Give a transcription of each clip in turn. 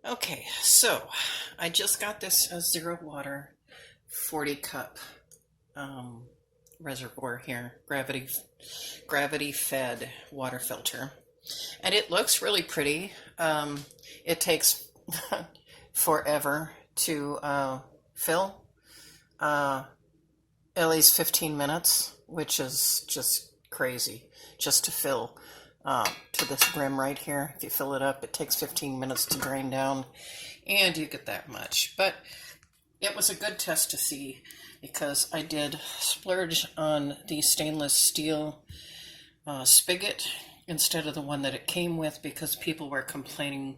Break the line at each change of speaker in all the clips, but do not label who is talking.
Okay, so I just got this zero water 40 cup um, reservoir here, gravity fed water filter, and it looks really pretty. It takes forever to fill, uh, at least 15 minutes, which is just crazy just to fill to this brim right here. If you fill it up, it takes 15 minutes to drain down, and you get that much. But it was a good test to see because I did splurge on the stainless steel spigot instead of the one that it came with because people were complaining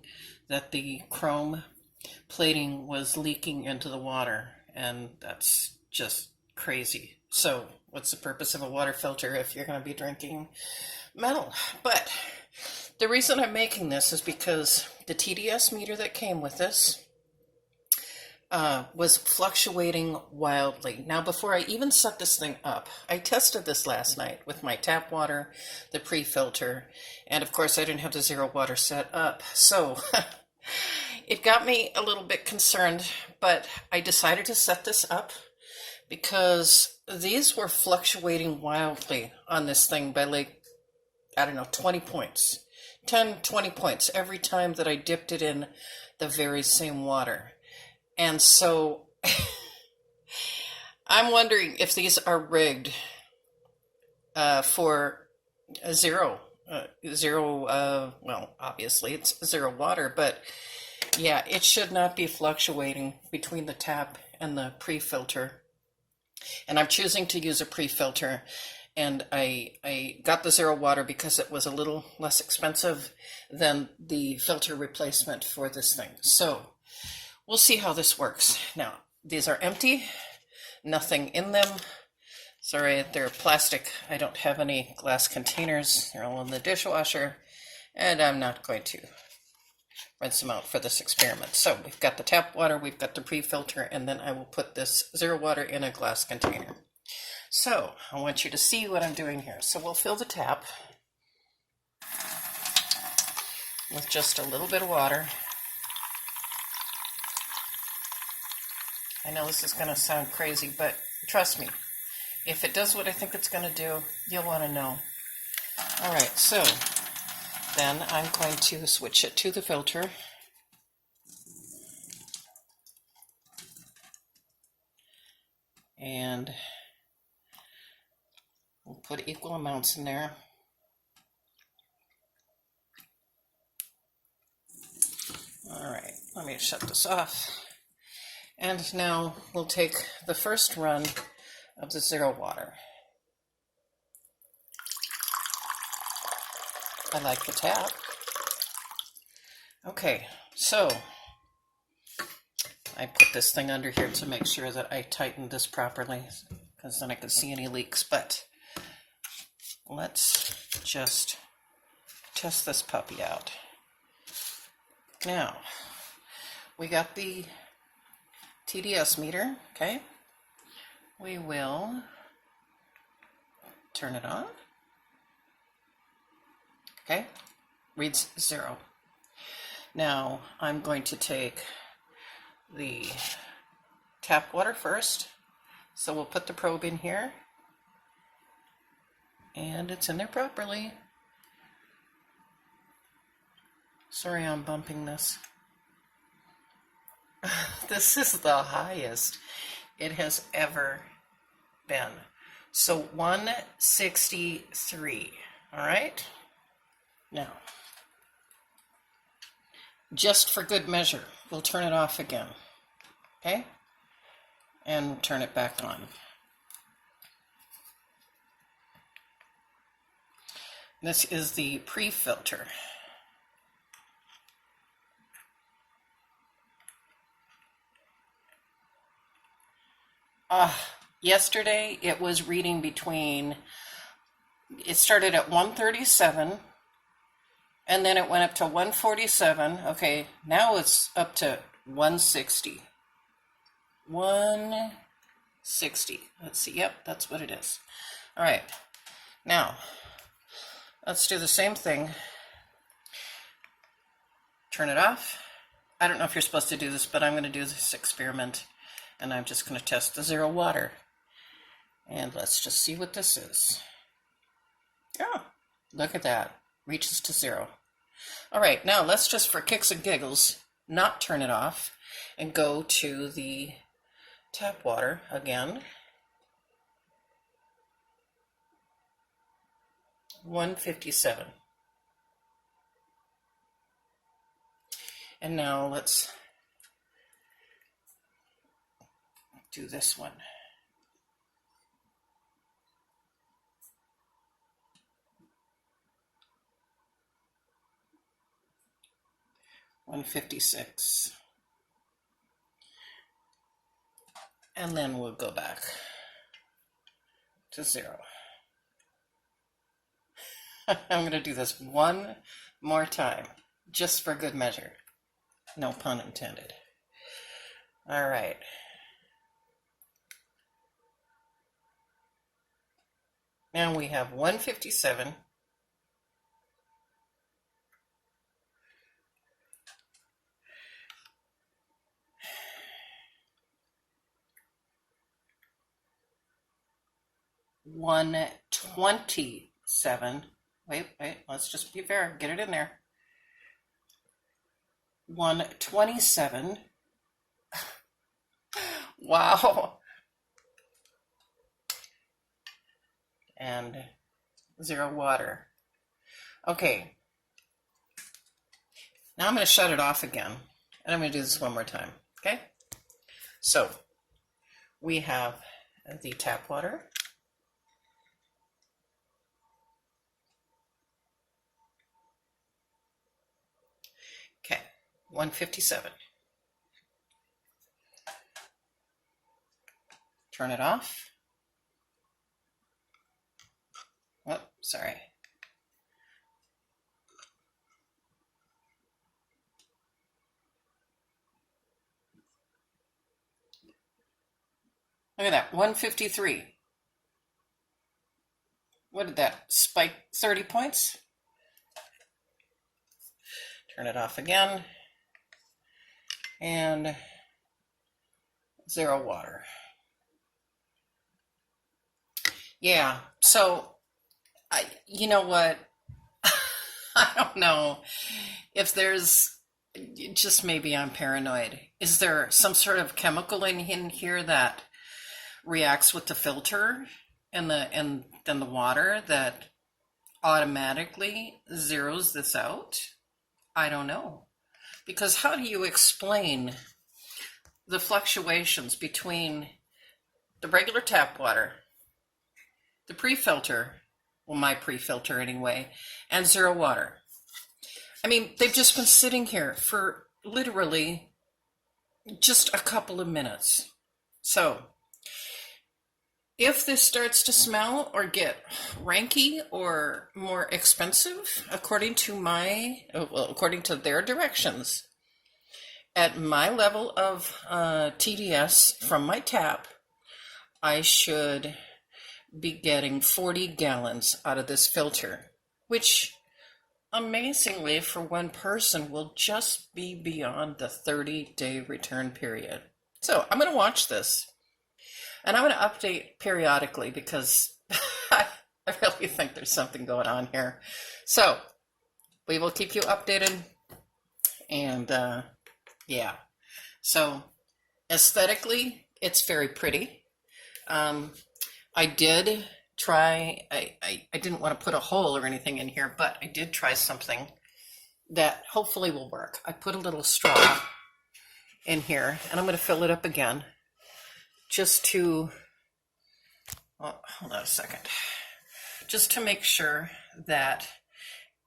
that the chrome plating was leaking into the water, and that's just crazy. So what's the purpose of a water filter if you're going to be drinking metal? But the reason I'm making this is because the TDS meter that came with this was fluctuating wildly. Now, before I even set this thing up, I tested this last night with my tap water, the pre-filter, and of course I didn't have the zero water set up. So it got me a little bit concerned, but I decided to set this up because these were fluctuating wildly on this thing by like, I don't know, 20 points. 10, 20 points every time that I dipped it in the very same water. And so I'm wondering if these are rigged for zero. Well, obviously it's zero water, but yeah, it should not be fluctuating between the tap and the pre-filter. And I'm choosing to use a pre-filter, and I got the zero water because it was a little less expensive than the filter replacement for this thing. So we'll see how this works. Now, these are empty, nothing in them. Sorry, they're plastic. I don't have any glass containers. They're all in the dishwasher, and I'm not going to rinse them out for this experiment. So we've got the tap water, we've got the pre-filter, and then I will put this zero water in a glass container. So I want you to see what I'm doing here. So we'll fill the tap with just a little bit of water. I know this is going to sound crazy, but trust me, if it does what I think it's going to do, you'll want to know. All right, so then I'm going to switch it to the filter. And we'll put equal amounts in there. All right, let me shut this off. And now we'll take the first run of the zero water. I like the tap. Okay, so I put this thing under here to make sure that I tighten this properly, because then I can see any leaks. But let's just test this puppy out. Now, we got the TDS meter, okay? We will turn it on. Okay, reads 0. Now I'm going to take the tap water first. So we'll put the probe in here. And it's in there properly. Sorry I'm bumping this. This is the highest it has ever been. So 163, all right? Now, just for good measure, we'll turn it off again, okay? And turn it back on. This is the pre-filter. Yesterday it was reading between, it started at 137 and then it went up to 147. Okay, now it's up to 160. 160. Let's see. Yep, that's what it is. All right. Now, let's do the same thing. Turn it off. I don't know if you're supposed to do this, but I'm going to do this experiment, and I'm just going to test the zero water. And let's just see what this is. Oh, look at that. Reaches to 0. All right, now let's just, for kicks and giggles, not turn it off and go to the tap water again. 157. And now let's do this one. $156. And then we'll go back to 0. I'm going to do this one more time, just for good measure. No pun intended. All right. Now we have 157. $127. Wait, let's just be fair. Get it in there. 127. Wow. And 0 water. Okay. Now I'm going to shut it off again. And I'm going to do this one more time. Okay? So, we have the tap water. Okay, 157. Turn it off. Oh, sorry. Look at that, 153. What did that spike? 30 points? Turn it off again. And 0 water. Yeah, so you know what? I don't know if there's, just maybe I'm paranoid. Is there some sort of chemical in here that reacts with the filter and then the water that automatically zeroes this out? I don't know. Because how do you explain the fluctuations between the regular tap water, the pre-filter, well, my pre-filter anyway, and 0 water? I mean, they've just been sitting here for literally just a couple of minutes. So, if this starts to smell or get ranky or more expensive, according to their directions, at my level of TDS from my tap, I should be getting 40 gallons out of this filter, which amazingly for one person will just be beyond the 30-day return period. So I'm going to watch this. And I'm going to update periodically because I really think there's something going on here. So we will keep you updated. And yeah, so aesthetically, it's very pretty. I did try, I didn't want to put a hole or anything in here, but I did try something that hopefully will work. I put a little straw in here and I'm going to fill it up again. Just to, well, hold on a second, just to make sure that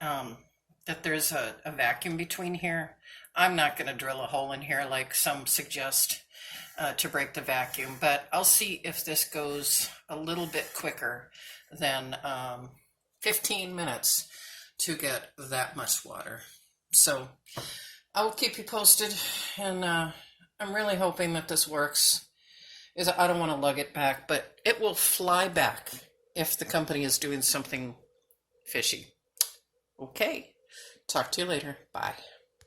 that there's a vacuum between here. I'm not going to drill a hole in here like some suggest to break the vacuum, but I'll see if this goes a little bit quicker than 15 minutes to get that much water. So I will keep you posted, and I'm really hoping that this works. I don't want to lug it back, but it will fly back if the company is doing something fishy. Okay, talk to you later. Bye.